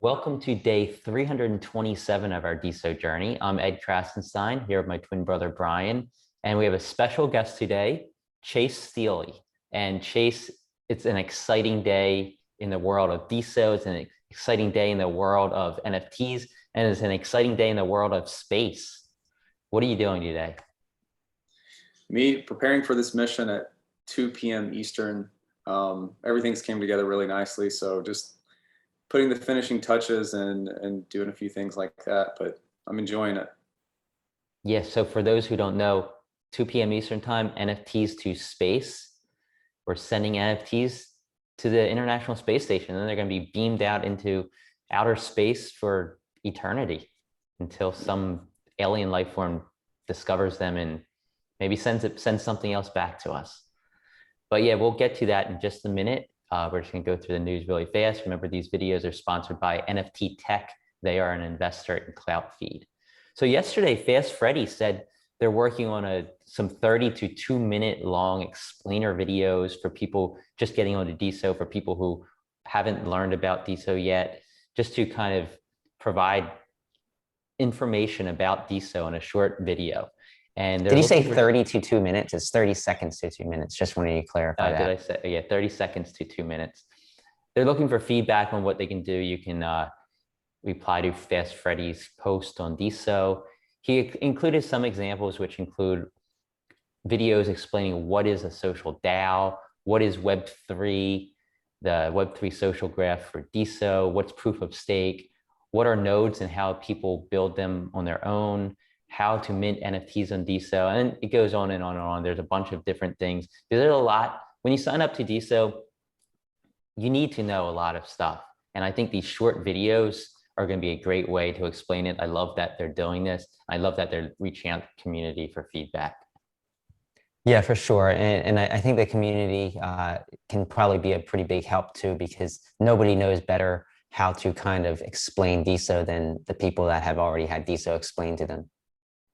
Welcome to day 327 of our DeSo journey. I'm Ed Krasenstein here with my twin brother, Brian, and we have a special guest today, Chase Steely. And Chase, it's an exciting day in the world of DeSo. It's an exciting day in the world of NFTs, and it's an exciting day in the world of space. What are you doing today? Me preparing for this mission at 2 p.m. Eastern. Everything's came together really nicely. So just putting the finishing touches and doing a few things like that, but I'm enjoying it. Yes, so for those who don't know, 2 p.m. Eastern time, NFTs to space. We're sending NFTs to the International Space Station, and they're going to be beamed out into outer space for eternity until some alien life form discovers them and maybe sends something else back to us. But yeah, we'll get to that in just a minute. We're just going to go through the news really fast. Remember, these videos are sponsored by NFT Tech. They are an investor in Cloutfeed. So yesterday, Fast Freddy said they're working on some 30 to 2-minute long explainer videos for people just getting onto DeSo, for people who haven't learned about DeSo yet, just to kind of provide information about DeSo in a short video. And did you say 30 to 2 minutes? It's 30 seconds to 2 minutes. Just wanted to clarify that. Did I say, yeah, 30 seconds to 2 minutes. They're looking for feedback on what they can do. You can reply to Fast Freddy's post on DeSo. He included some examples, which include videos explaining what is a social DAO, what is Web3, the Web3 social graph for DeSo, what's proof of stake, what are nodes and how people build them on their own, how to mint NFTs on DeSo, and it goes on and on and on. There's a bunch of different things. There's a lot. When you sign up to DeSo, you need to know a lot of stuff. And I think these short videos are going to be a great way to explain it. I love that they're doing this. I love that they're reaching out to the community for feedback. Yeah, for sure. And I think the community can probably be a pretty big help too, because nobody knows better how to kind of explain DeSo than the people that have already had DeSo explained to them.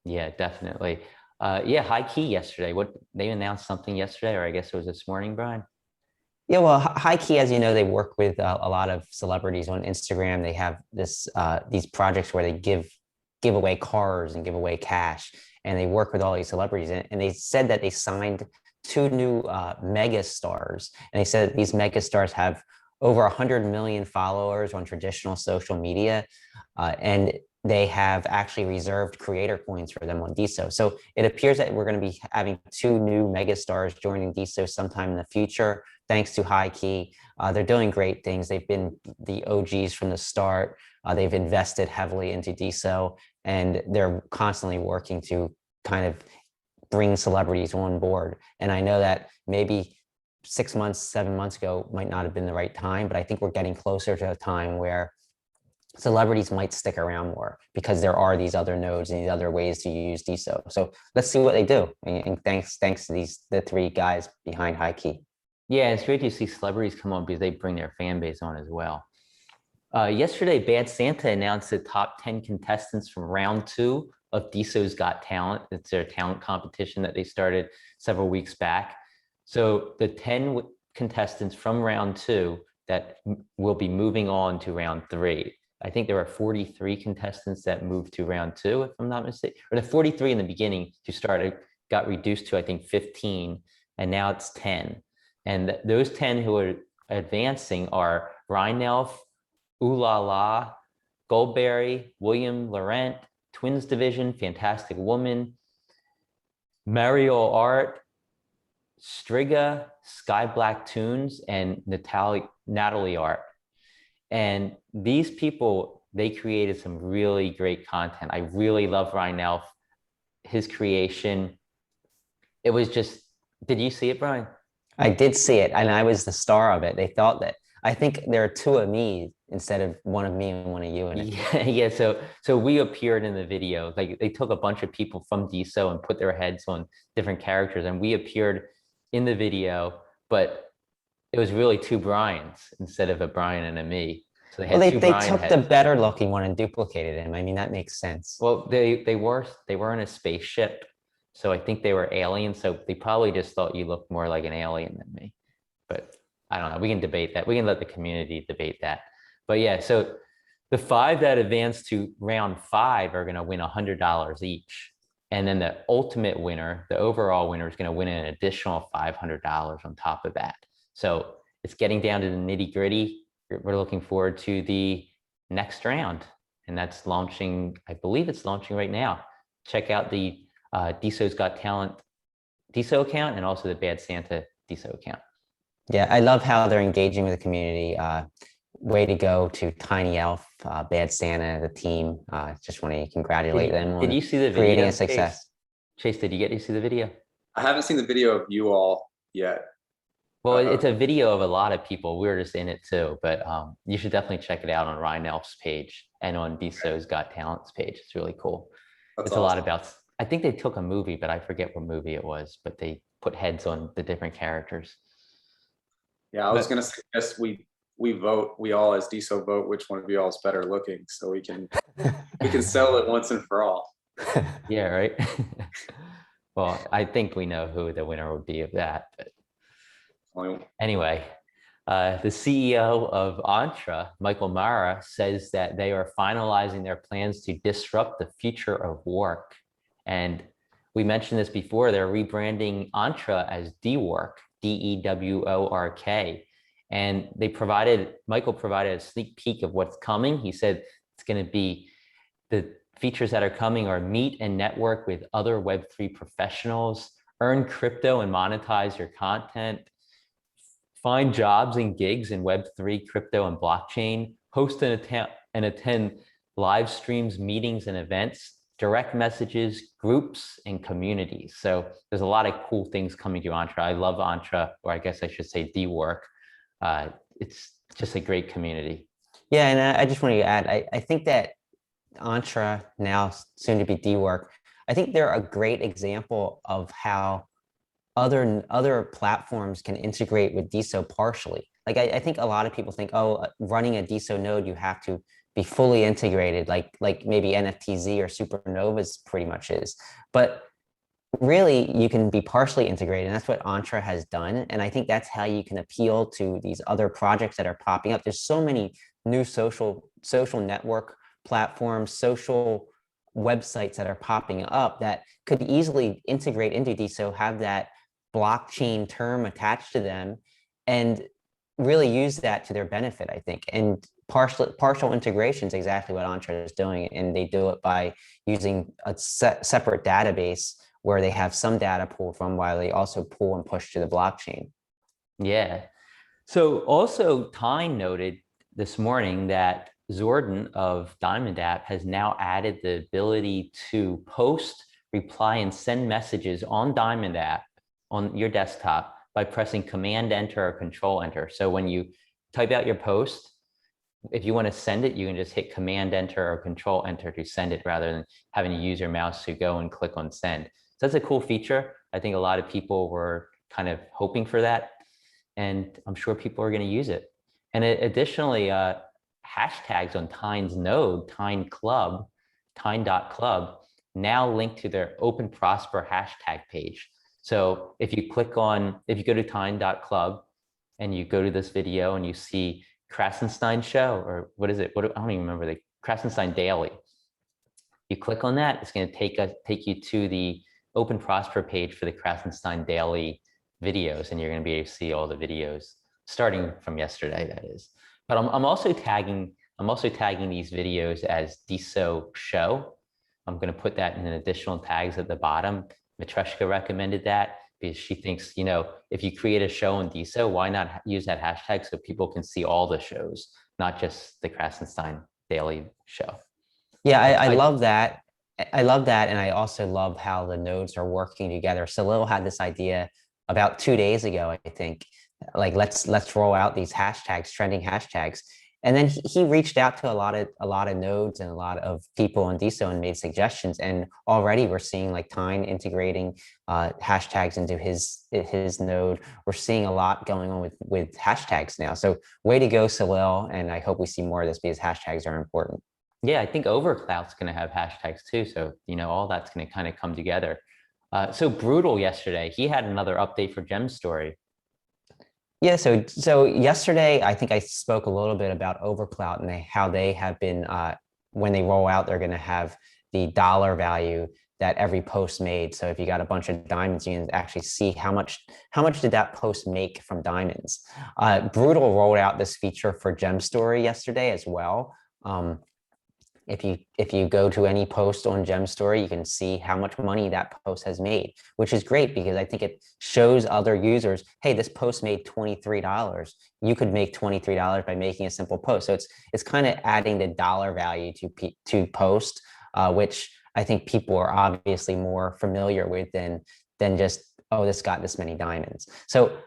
Yeah, definitely. Yeah, High Key yesterday. They announced something yesterday, or I guess it was this morning, Brian. Yeah, well, High Key, as you know, they work with a lot of celebrities on Instagram. They have these projects where they give away cars and give away cash, and they work with all these celebrities. And they said that they signed 2 new megastars, and they said that these megastars have over 100 million followers on traditional social media, and they have actually reserved creator coins for them on DeSo. So it appears that we're going to be having 2 new megastars joining DeSo sometime in the future, thanks to High Key. They're doing great things. They've been the OGs from the start. They've invested heavily into DeSo, and they're constantly working to kind of bring celebrities on board. And I know that maybe 6 months, 7 months ago might not have been the right time, but I think we're getting closer to a time where celebrities might stick around more because there are these other nodes and these other ways to use DeSo. So let's see what they do. And thanks to the 3 guys behind High Key. Yeah, it's great to see celebrities come on because they bring their fan base on as well. Yesterday, Bad Santa announced the top 10 contestants from round 2 of DeSo's Got Talent. It's their talent competition that they started several weeks back. So the 10 contestants from round 2 that will be moving on to round 3. I think there are 43 contestants that moved to round 2, if I'm not mistaken. Or the 43 in the beginning to start, it got reduced to, I think, 15, and now it's 10. And those 10 who are advancing are Rhinelf, Ooh La La, Goldberry, William Laurent, Twins Division, Fantastic Woman, Mario Art, Striga, Sky Black Tunes, and Natalie Art. And these people, they created some really great content. I really love Rhinelf, his creation. It was just, did you see it, Brian? I did see it, and I was the star of it. They thought that, I think there are 2 of me instead of 1 of me and 1 of you in it. Yeah. So we appeared in the video. Like, they took a bunch of people from DeSo and put their heads on different characters, and we appeared in the video, but it was really 2 Brians instead of a Brian and a me. So they had well, 2 they Brian took heads. the better looking one and duplicated him. I mean, that makes sense. Well, they were in a spaceship, so I think they were aliens. So they probably just thought you looked more like an alien than me. But I don't know. We can debate that. We can let the community debate that. But yeah, so The 5 that advance to round 5 are going to win $100 each. And then the ultimate winner, the overall winner, is going to win an additional $500 on top of that. So it's getting down to the nitty gritty. We're looking forward to the next round. And that's launching, I believe it's launching right now. Check out the DeSo's Got Talent DeSo account and also the Bad Santa DeSo account. Yeah, I love how they're engaging with the community. Way to go to Tiny Elf, Bad Santa, the team. Just want to congratulate them on Did you see the video, creating a success. Chase, did you get to see the video? I haven't seen the video of you all yet. Well, it's a video of a lot of people. We were just in it too, but you should definitely check it out on Ryan Elf's page and on DeSo's Got Talents page. It's really cool. That's it's awesome. A lot about, I think they took a movie, but I forget what movie it was, but they put heads on the different characters. Yeah, I was going to suggest we vote, we all as DeSo vote which one of you all is better looking, so we can settle it once and for all. Yeah, right. Well, I think we know who the winner would be of that. But anyway, the CEO of Entra, Michael Mara, says that they are finalizing their plans to disrupt the future of work. And we mentioned this before, they're rebranding Entra as DWork, DEWORK. And Michael provided a sneak peek of what's coming. He said it's going to be, the features that are coming are meet and network with other Web3 professionals, earn crypto and monetize your content, find jobs and gigs in Web3, crypto, and blockchain, host and attend live streams, meetings, and events, direct messages, groups, and communities. So there's a lot of cool things coming to Entra. I love Entra, or I guess I should say DWork. It's just a great community. Yeah, and I just wanted to add, I think that Entra, now soon to be DWork, I think they're a great example of how other platforms can integrate with DeSo partially. Like I think a lot of people think, oh, running a DeSo node, you have to be fully integrated, like maybe NFTs or Supernovas pretty much is. But really, you can be partially integrated, and that's what Entra has done. And I think that's how you can appeal to these other projects that are popping up. There's so many new social network platforms, social websites that are popping up that could easily integrate into DeSo, have that blockchain term attached to them, and really use that to their benefit, I think. And partial integration is exactly what Entra is doing, and they do it by using a separate database where they have some data pulled from, while they also pull and push to the blockchain. Yeah. So also Tijn noted this morning that Zordan of Diamond App has now added the ability to post, reply, and send messages on Diamond App on your desktop by pressing Command Enter or Control Enter. So when you type out your post, if you want to send it, you can just hit Command Enter or Control Enter to send it, rather than having to use your mouse to go and click on send. So that's a cool feature. I think a lot of people were kind of hoping for that, and I'm sure people are going to use it. And additionally, hashtags on Tijn's node, Tijn.club, Tijn.club, now linked to their Open Prosper hashtag page. So if you go to Tijn.club and you go to this video and you see Krasenstein show, or what is it? I don't even remember, the Krasenstein Daily. You click on that, it's going to take you to the Open Prosper page for the Krasenstein Daily videos, and you're going to be able to see all the videos starting from yesterday, that is. But I'm also tagging these videos as DeSo show. I'm going to put that in additional tags at the bottom. Matreshka recommended that because she thinks, if you create a show on DeSo, why not use that hashtag so people can see all the shows, not just the Krasenstein Daily show. Yeah, I love that. I love that. And I also love how the nodes are working together. Salil had this idea about 2 days ago, I think, like, let's roll out these hashtags, trending hashtags. And then he reached out to a lot of nodes and a lot of people on DeSo and made suggestions. And already we're seeing like Tijn integrating hashtags into his node. We're seeing a lot going on with hashtags now. So way to go, Salil. And I hope we see more of this because hashtags are important. Yeah, I think Overcloud's going to have hashtags too. So, all that's going to kind of come together. So Brutal yesterday, he had another update for Gem Story. Yeah, so yesterday I think I spoke a little bit about Overcloud and how they have been when they roll out, they're going to have the dollar value that every post made. So if you got a bunch of diamonds, you can actually see how much did that post make from diamonds. Brutal rolled out this feature for Gem Story yesterday as well. Um, if you go to any post on Gem Story, you can see how much money that post has made, which is great because I think it shows other users, hey, this post made $23. You could make $23 by making a simple post. So it's kind of adding the dollar value to post, which I think people are obviously more familiar with than just, oh, this got this many diamonds. So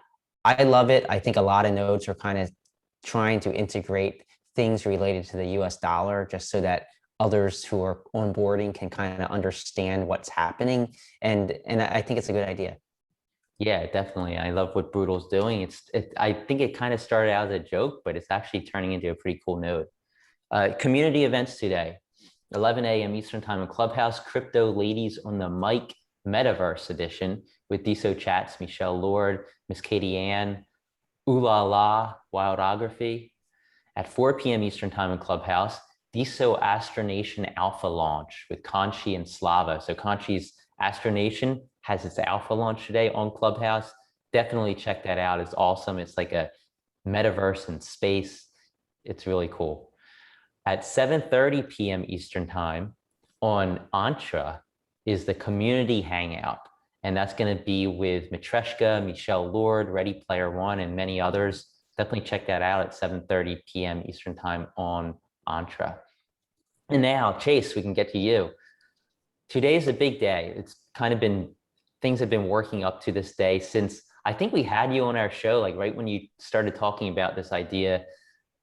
I love it. I think a lot of nodes are kind of trying to integrate things related to the US dollar just so that others who are onboarding can kind of understand what's happening. And I think it's a good idea. Yeah, definitely. I love what Brutal's doing. I think it kind of started out as a joke, but it's actually turning into a pretty cool node. Community events today, 11 a.m. Eastern Time in Clubhouse, Crypto Ladies on the Mic Metaverse Edition with DeSo Chats, Michelle Lord, Miss Katie Ann, Ooh La La, Wildography. At 4 p.m. Eastern Time in Clubhouse, DeSo Astronation Alpha launch with Conchi and Slava. So Conchi's Astronation has its alpha launch today on Clubhouse. Definitely check that out. It's awesome. It's like a metaverse in space. It's really cool. At 7:30 p.m. Eastern Time on Entra is the community hangout. And that's going to be with Matreshka, Michelle Lord, Ready Player One, and many others. Definitely check that out at 7:30 p.m. Eastern Time on Entra. And now, Chase, we can get to you. Today is a big day. It's kind of been, things have been working up to this day since I think we had you on our show, like right when you started talking about this idea,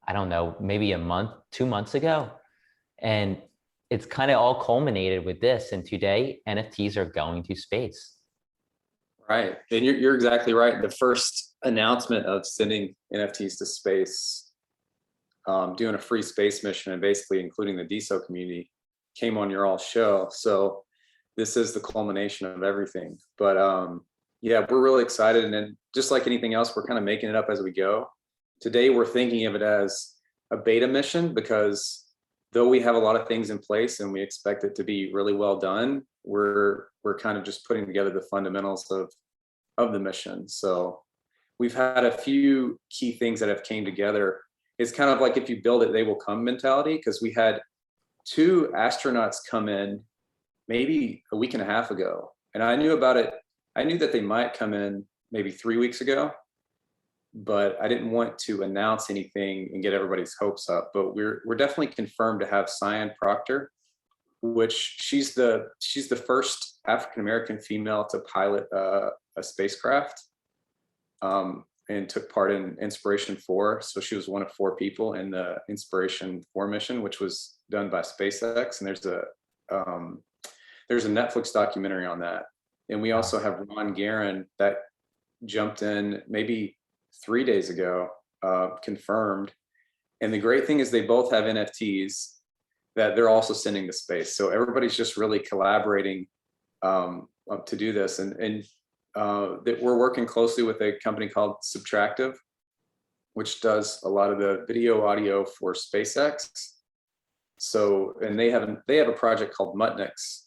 I don't know, maybe a month, 2 months ago. And it's kind of all culminated with this. And today, NFTs are going to space. Right. And you're exactly right. The first announcement of sending NFTs to space, doing a free space mission and basically including the DeSo community came on your all show. So this is the culmination of everything. But yeah, we're really excited. And then just like anything else, we're kind of making it up as we go. Today, we're thinking of it as a beta mission because though we have a lot of things in place and we expect it to be really well done, we're kind of just putting together the fundamentals of the mission. So we've had a few key things that have came together. It's kind of like if you build it, they will come mentality, because we had 2 astronauts come in maybe a week and a half ago. And I knew about it. I knew that they might come in maybe 3 weeks ago, but I didn't want to announce anything and get everybody's hopes up. But we're definitely confirmed to have Sian Proctor, which she's the first African American female to pilot a spacecraft, and took part in Inspiration 4. So she was one of 4 people in the Inspiration 4 mission, which was done by SpaceX. And there's a Netflix documentary on that. And we also have Ron Guerin that jumped in maybe 3 days ago, confirmed. And the great thing is they both have NFTs that they're also sending to space. So everybody's just really collaborating to do this. And that we're working closely with a company called Subtractive, which does a lot of the video audio for SpaceX. So, and they have a project called Mutniks,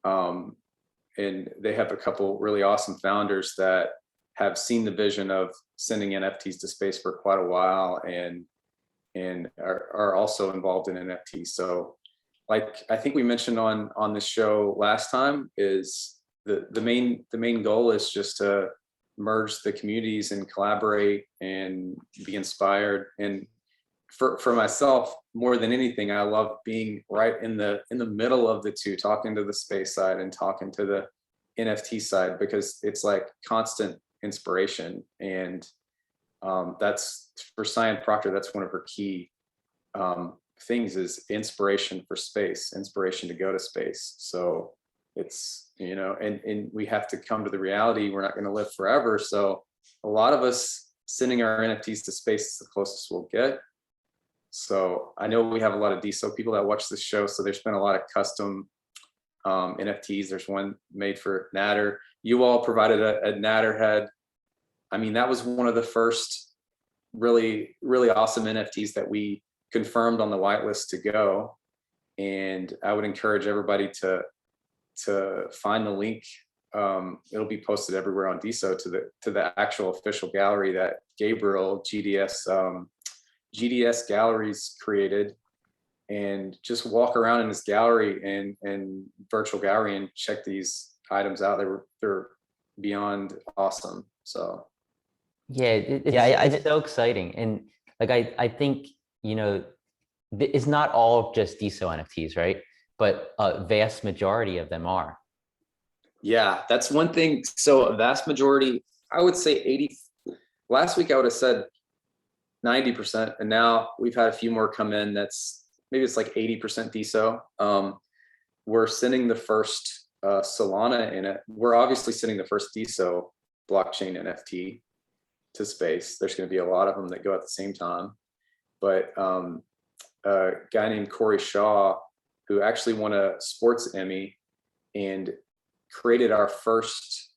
and they have a couple really awesome founders that have seen the vision of sending NFTs to space for quite a while, and are also involved in NFTs. So, like I think we mentioned on this show last time, is the main goal is just to merge the communities and collaborate and be inspired. And for myself, more than anything, I love being right in the middle of the two, talking to the space side and talking to the NFT side, because it's like constant inspiration. And that's for Sian Proctor, that's one of her key things, is inspiration for space, inspiration to go to space. So it's, and we have to come to the reality, we're not going to live forever. So a lot of us sending our NFTs to space is the closest we'll get. So I know we have a lot of DeSo people that watch this show. So there's been a lot of custom NFTs. There's one made for Natter. You all provided a Natter head I mean, that was one of the first really, really awesome NFTs that we confirmed on the whitelist to go. And I would encourage everybody to find the link. It'll be posted everywhere on DeSo to the actual official gallery that Gabriel GDS Galleries created, and just walk around in this gallery and virtual gallery and check these items out. They're beyond awesome. So yeah, it's so exciting. And like, I think, you know, it's not all just DeSo NFTs, right? But a vast majority of them are. yeah, that's one thing. So a vast majority, I would say 80, last week I would have said 90%. And now we've had a few more come in. Maybe it's like 80% DeSo. We're sending the first Solana in it. We're obviously sending the first DeSo blockchain NFT to space. There's going to be a lot of them that go at the same time. But a guy named Corey Shaw, who actually won a sports Emmy and created our first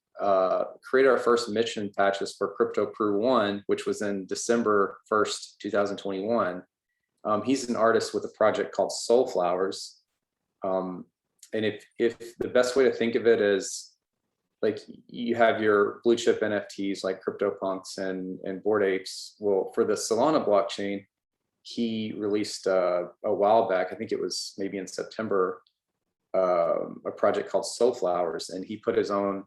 mission patches for Crypto Crew 1, which was in December 1st, 2021. He's an artist with a project called Soulflowers. And if the best way to think of it is, like, you have your blue chip NFTs like CryptoPunks and Bored Apes. Well, for the Solana blockchain, he released a while back, I think it was maybe in September, a project called Soulflowers, and he put his own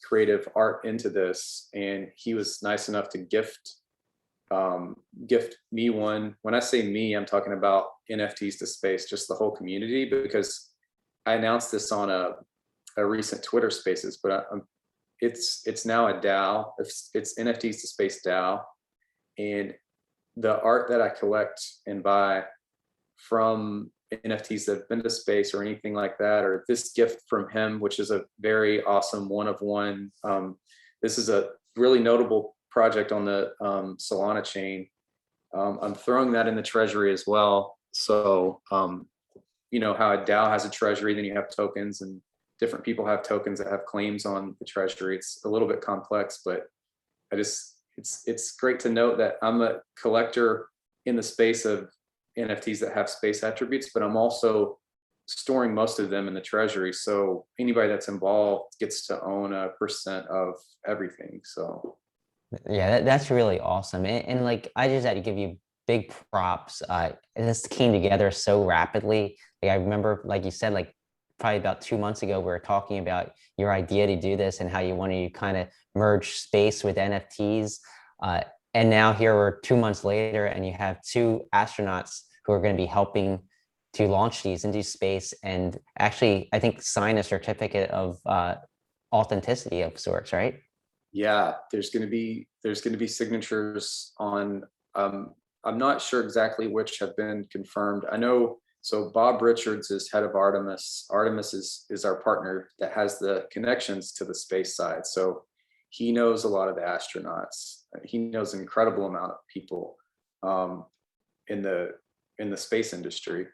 creative art into this, and he was nice enough to gift me one. When I say me, I'm talking about NFTs to space, just the whole community, because I announced this on a recent Twitter Spaces, but it's now a DAO. It's NFTs to space DAO, and the art that I collect and buy from NFTs that have been to space or anything like that, or this gift from him, which is a very awesome one of one. This is a really notable project on the Solana chain. I'm throwing that in the treasury as well. So, you know how a DAO has a treasury, then you have tokens, and different people have tokens that have claims on the treasury. It's a little bit complex, but it's great to note that I'm a collector in the space of NFTs that have space attributes, but I'm also storing most of them in the treasury. So anybody that's involved gets to own a % of everything. So yeah, that's really awesome. And like, I just had to give you big props. This came together so rapidly. Like, I remember, like you said, like probably about 2 months ago, we were talking about your idea to do this and how you wanted to kind of merge space with NFTs. And now here we're 2 months later, and you have 2 astronauts who are going to be helping to launch these into space, and actually, I think, sign a certificate of authenticity of sorts, right? yeah, there's going to be signatures on. I'm not sure exactly which have been confirmed. I know. So Bob Richards is head of Artemis. Artemis is our partner that has the connections to the space side. So he knows a lot of the astronauts. He knows an incredible amount of people in the space industry,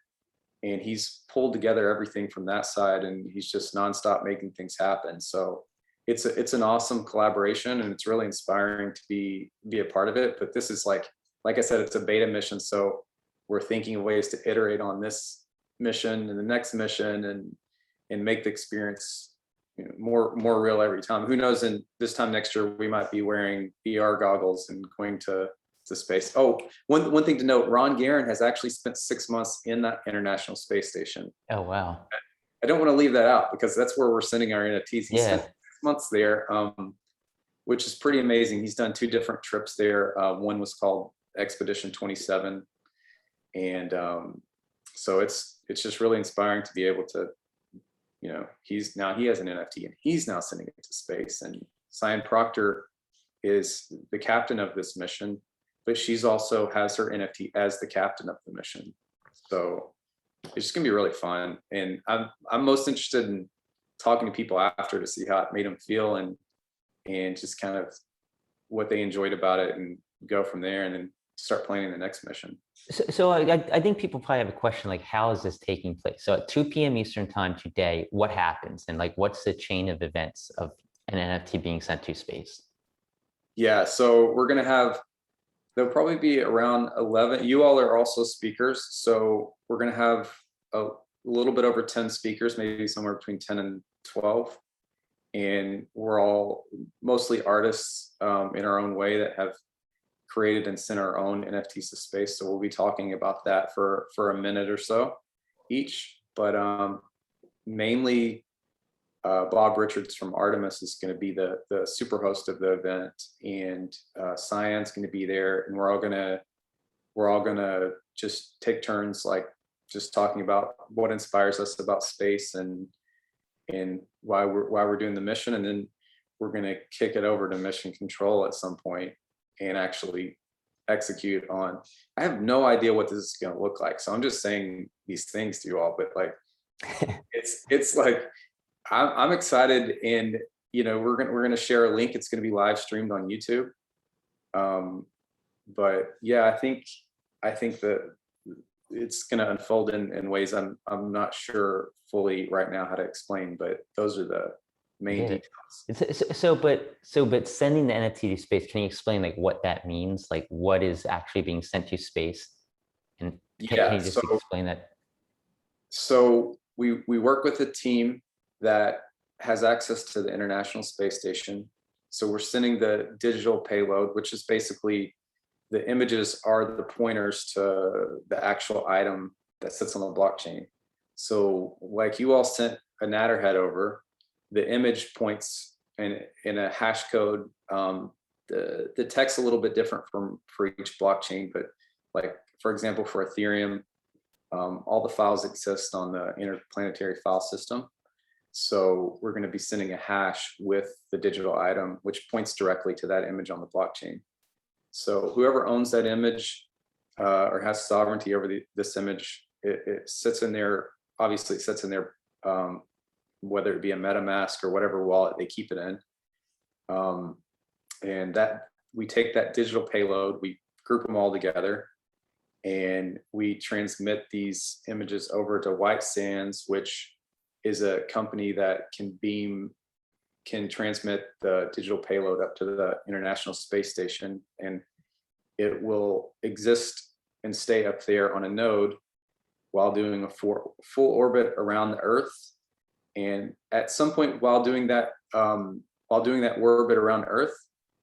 and he's pulled together everything from that side, and he's just nonstop making things happen. So it's an awesome collaboration, and it's really inspiring to be a part of it. But this is like I said, it's a beta mission, so we're thinking of ways to iterate on this mission and the next mission, and make the experience, you know, more real every time. Who knows? In this time next year, we might be wearing VR goggles and going to space. Oh, one thing to note: Ron Guerin has actually spent 6 months in that International Space Station. Oh, wow. I don't want to leave that out, because that's where we're sending our NFTs. He spent 6 months there, which is pretty amazing. He's done 2 different trips there. One was called Expedition 27, and so it's just really inspiring to be able to, you know, he has an NFT, and he's now sending it to space. And Sian Proctor is the captain of this mission, but she's also has her NFT as the captain of the mission. So it's just gonna be really fun. And I'm most interested in talking to people after to see how it made them feel, and just kind of what they enjoyed about it, and go from there, and then start planning the next mission. So I think people probably have a question like, how is this taking place? So at 2 p.m. Eastern time today, what happens? And like, what's the chain of events of an NFT being sent to space? Yeah, so we're gonna have, there'll probably be around 11. You all are also speakers, so we're gonna have a little bit over 10 speakers, maybe somewhere between 10 and 12. And we're all mostly artists in our own way that have created and sent our own NFTs to space. So we'll be talking about that for a minute or so each. But mainly Bob Richards from Artemis is going to be the super host of the event, and Sian's going to be there, and we're all gonna just take turns, like just talking about what inspires us about space and why we're doing the mission, and then we're going to kick it over to mission control at some point and actually execute on. I have no idea what this is going to look like, so I'm just saying these things to you all, but like it's like I'm excited, and we're gonna share a link. It's going to be live streamed on YouTube. But yeah, I think that it's going to unfold in ways I'm not sure fully right now how to explain, but those are the main details. But sending the NFT to space, can you explain like what that means? Like what is actually being sent to space? And can you just explain that? So we work with a team that has access to the International Space Station. So we're sending the digital payload, which is basically the images are the pointers to the actual item that sits on the blockchain. So like you all sent a Natterhead over, the image points in a hash code. The text's a little bit different for each blockchain, but like, for example, for Ethereum, all the files exist on the interplanetary file system. So we're going to be sending a hash with the digital item, which points directly to that image on the blockchain. So whoever owns that image or has sovereignty over this image, it sits in there. Obviously, it sits in there, whether it be a MetaMask or whatever wallet they keep it in. And that we take that digital payload, we group them all together, and we transmit these images over to White Sands, which is a company that can transmit the digital payload up to the International Space Station, and it will exist and stay up there on a node while doing a full orbit around the Earth. And at some point while doing that orbit around Earth,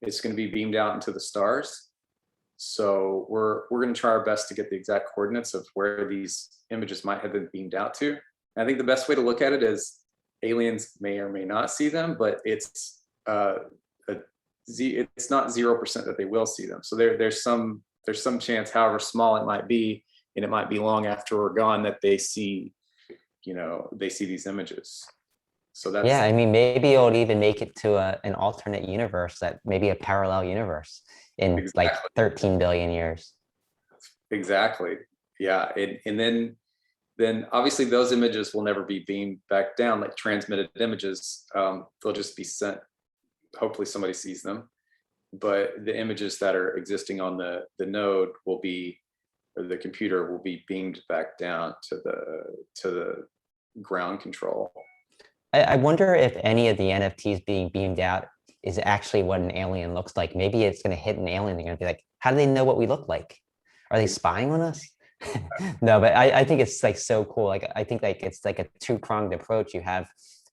it's going to be beamed out into the stars. So we're going to try our best to get the exact coordinates of where these images might have been beamed out to. And I think the best way to look at it is aliens may or may not see them, but it's not 0% that they will see them. So there's some chance, however small it might be, and it might be long after we're gone, that they see these images. So that's, yeah, I mean, maybe it'll even make it to an alternate universe, that maybe a parallel universe in like 13 billion years. Exactly. Yeah. And then obviously those images will never be beamed back down, like transmitted images. They'll just be sent. Hopefully somebody sees them. But the images that are existing on the node will be, or the computer will be beamed back down to the ground control. I wonder if any of the NFTs being beamed out is actually what an alien looks like. Maybe it's going to hit an alien. They're going to be like, how do they know what we look like? Are they spying on us? No, but I think it's like so cool. Like, I think like it's like a two-pronged approach. You have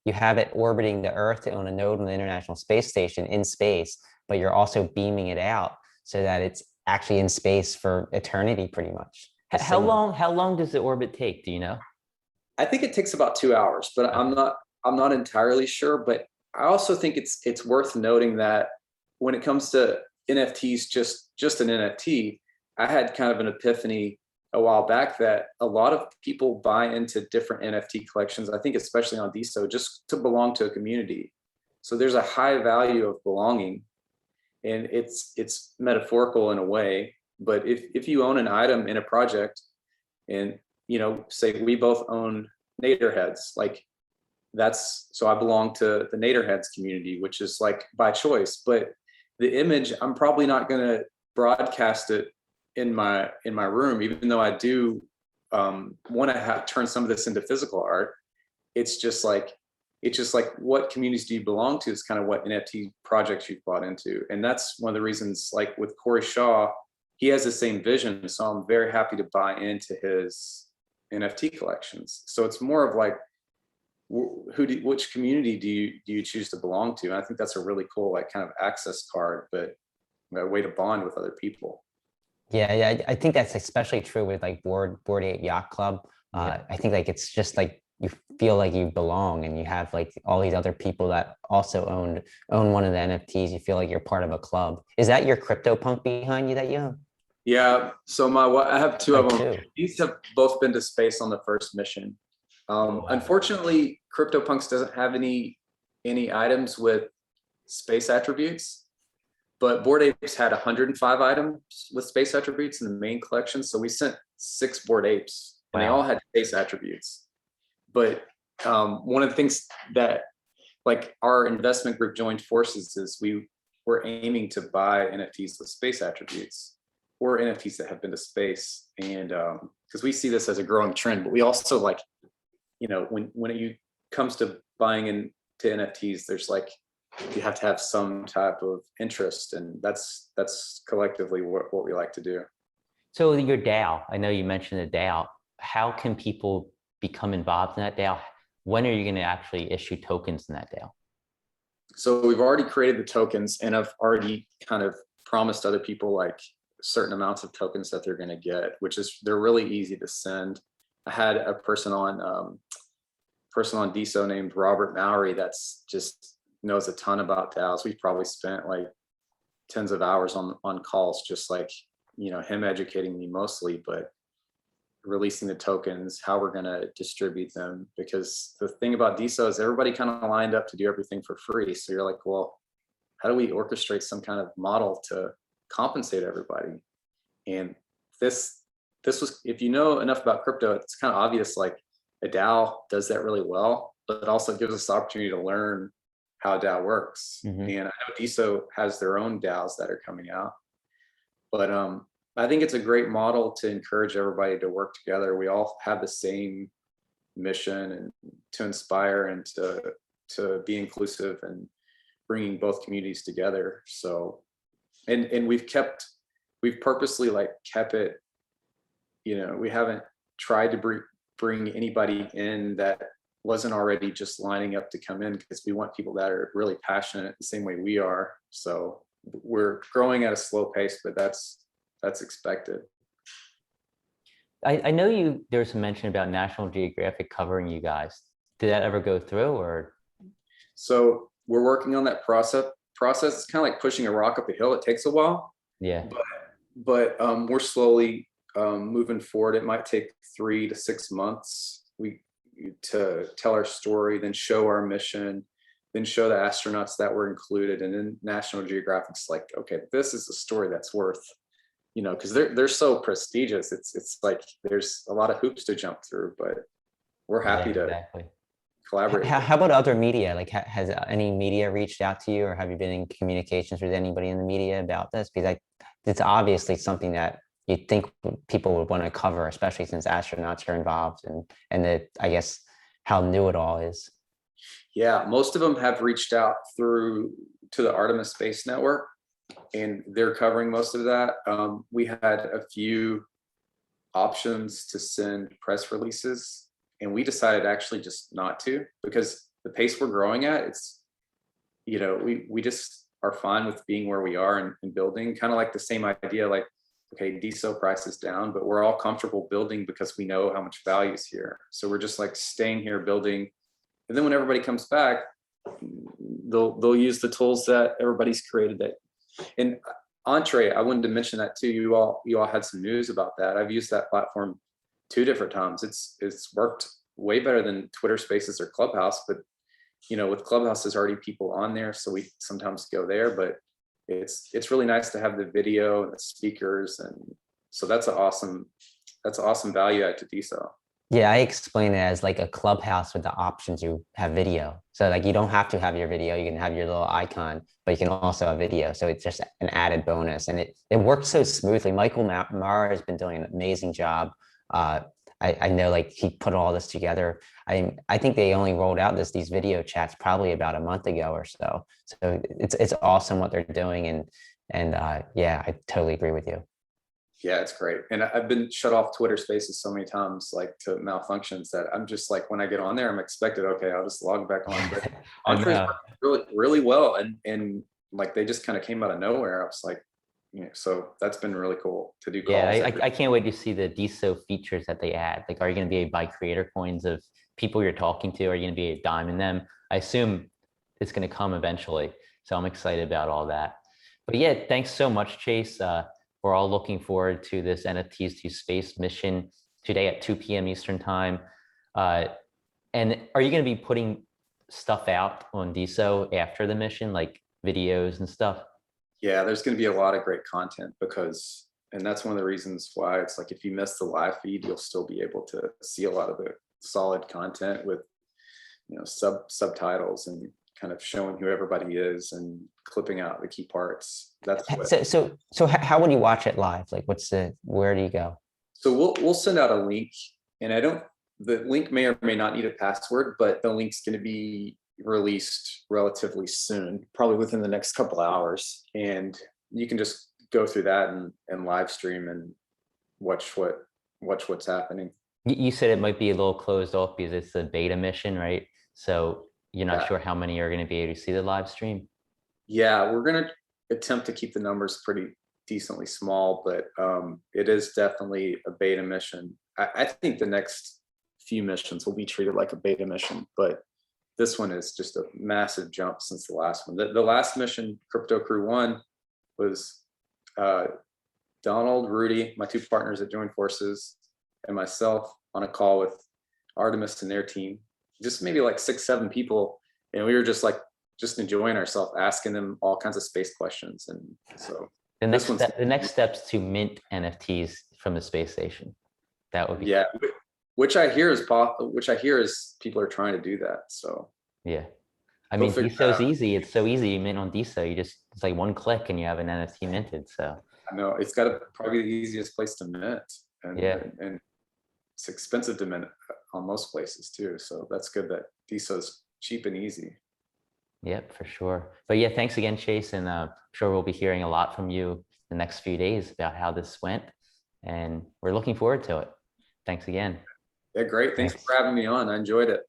it orbiting the Earth on a node on the International Space Station in space, but you're also beaming it out so that it's actually in space for eternity, pretty much. How long does the orbit take? Do you know? I think it takes about 2 hours, but I'm not entirely sure. But I also think it's worth noting that when it comes to NFTs, just an NFT, I had kind of an epiphany a while back that a lot of people buy into different NFT collections, I think especially on DeSo, just to belong to a community. So there's a high value of belonging, and it's metaphorical in a way. But if you own an item in a project, and say we both own Naderheads, like so I belong to the Naderheads community, which is like by choice. But the image, I'm probably not going to broadcast it in my room, even though I do want to turn some of this into physical art. It's just like, it's just like, what communities do you belong to is kind of what NFT projects you've bought into. And that's one of the reasons, like with Corey Shaw, he has the same vision. So I'm very happy to buy into his NFT collections. So it's more of like, which community do you choose to belong to? And I think that's a really cool, like, kind of access card, but a way to bond with other people. Yeah, I think that's especially true with like Board Ape Yacht Club. Yeah. I think like it's just like you feel like you belong, and you have like all these other people that also own one of the NFTs. You feel like you're part of a club. Is that your CryptoPunk behind you that you own? Yeah. So I have two of them. Too. These have both been to space on the first mission. Unfortunately, CryptoPunks doesn't have any items with space attributes, but Bored Apes had 105 items with space attributes in the main collection. So we sent 6 Bored Apes, and they all had space attributes. But one of the things that, like, our investment group joined forces is we were aiming to buy NFTs with space attributes, or NFTs that have been to space. And because we see this as a growing trend, but we also, like, you know, when it comes to buying into NFTs, there's like, you have to have some type of interest, and that's collectively what we like to do. So your DAO, I know you mentioned the DAO. How can people become involved in that DAO? When are you going to actually issue tokens in that DAO? So we've already created the tokens, and I've already kind of promised other people like certain amounts of tokens that they're going to get, which is, they're really easy to send. I had a person on DeSo named Robert Mowry that's just knows a ton about DAOs. We've probably spent like tens of hours on calls, just like, you know, him educating me mostly, but releasing the tokens, how we're going to distribute them. Because the thing about DeSo is everybody kind of lined up to do everything for free. So you're like, well, how do we orchestrate some kind of model to compensate everybody? And this was, if you know enough about crypto, it's kind of obvious, like a DAO does that really well, but it also gives us the opportunity to learn how DAO works. And I know DeSo has their own DAOs that are coming out, but I think it's a great model to encourage everybody to work together. We all have the same mission, and to inspire and to be inclusive and bringing both communities together. So, and we've purposely like kept it, you know, we haven't tried to bring anybody in that wasn't already just lining up to come in, because we want people that are really passionate the same way we are. So we're growing at a slow pace, but that's expected. I know there was some mention about National Geographic covering you guys. Did that ever go through, or? So we're working on that process. It's kind of like pushing a rock up a hill. It takes a while. Yeah. But we're slowly moving forward. It might take 3 to 6 months to tell our story, then show our mission, then show the astronauts that were included, and then National Geographic's like, okay, this is a story that's worth, you know, because they're so prestigious. It's like there's a lot of hoops to jump through, but we're happy to collaborate. How about other media? Like, has any media reached out to you, or have you been in communications with anybody in the media about this? Because it's obviously something that you'd think people would want to cover, especially since astronauts are involved, and I guess how new it all is. Yeah, most of them have reached out to the Artemis Space Network, and they're covering most of that. We had a few options to send press releases, and we decided actually just not to, because the pace we're growing at, it's, you know, we just are fine with being where we are and building. Kind of like the same idea, like, okay, DeSo price is down, but we're all comfortable building because we know how much value is here. So we're just like staying here building. And then when everybody comes back, they'll use the tools that everybody's created. And Entree, I wanted to mention that too. You all had some news about that. I've used that platform 2 different times. It's worked way better than Twitter Spaces or Clubhouse, but you know, with Clubhouse, there's already people on there, so we sometimes go there, but it's really nice to have the video and the speakers, and so that's awesome value add to DeSo. Yeah, I explain it as like a Clubhouse with the option to have video. So like you don't have to have your video, you can have your little icon, but you can also have video. So it's just an added bonus, and it works so smoothly. Michael Mara has been doing an amazing job. I know like he put all this together. I think they only rolled out these video chats probably about a month ago or so. So it's awesome what they're doing, and yeah, I totally agree with you. Yeah, it's great. And I've been shut off Twitter Spaces so many times, like to malfunctions, that I'm just like, when I get on there, I'm expected, okay, I'll just log back on. But I entrees know. work really, really well, and like they just kind of came out of nowhere. I was like, so that's been really cool to do Yeah, calls. I can't wait to see the DeSo features that they add. Like, are you going to be able to buy creator coins of people you're talking to? Are you going to be able to diamond them? I assume it's going to come eventually. So I'm excited about all that. But yeah, thanks so much, Chase. We're all looking forward to this NFTs to space mission today at 2 p.m. Eastern time. And are you going to be putting stuff out on DeSo after the mission, like videos and stuff? Yeah, there's going to be a lot of great content because, and that's one of the reasons why it's like, if you miss the live feed, you'll still be able to see a lot of the solid content with, subtitles and kind of showing who everybody is and clipping out the key parts. That's what, So how would you watch it live? Like, where do you go? so we'll send out a link, and the link may or may not need a password, but the link's going to be released relatively soon, probably within the next couple hours, and you can just go through that and live stream and watch what's happening. You said it might be a little closed off because it's a beta mission, right? So you're not Yeah. sure how many are going to be able to see the live stream. Yeah, we're going to attempt to keep the numbers pretty decently small, but it is definitely a beta mission. I think the next few missions will be treated like a beta mission, but this one is just a massive jump since the last one. The last mission, Crypto Crew 1, was Donald, Rudy, my two partners that joined forces, and myself on a call with Artemis and their team, just maybe like 6-7 people, and we were just enjoying ourselves, asking them all kinds of space questions. And so The next step's to mint NFTs from the space station. That would be which I hear is people are trying to do that. So yeah. I mean, DeSo's easy. It's so easy. You mint on DeSo. It's like one click and you have an NFT minted. So I know it's got to probably the easiest place to mint, and yeah, and it's expensive to mint on most places too. So that's good that DeSo's cheap and easy. yep, for sure. But yeah, thanks again, Chase. And I'm sure we'll be hearing a lot from you the next few days about how this went. And we're looking forward to it. Thanks again. Yeah, great. Thanks for having me on. I enjoyed it.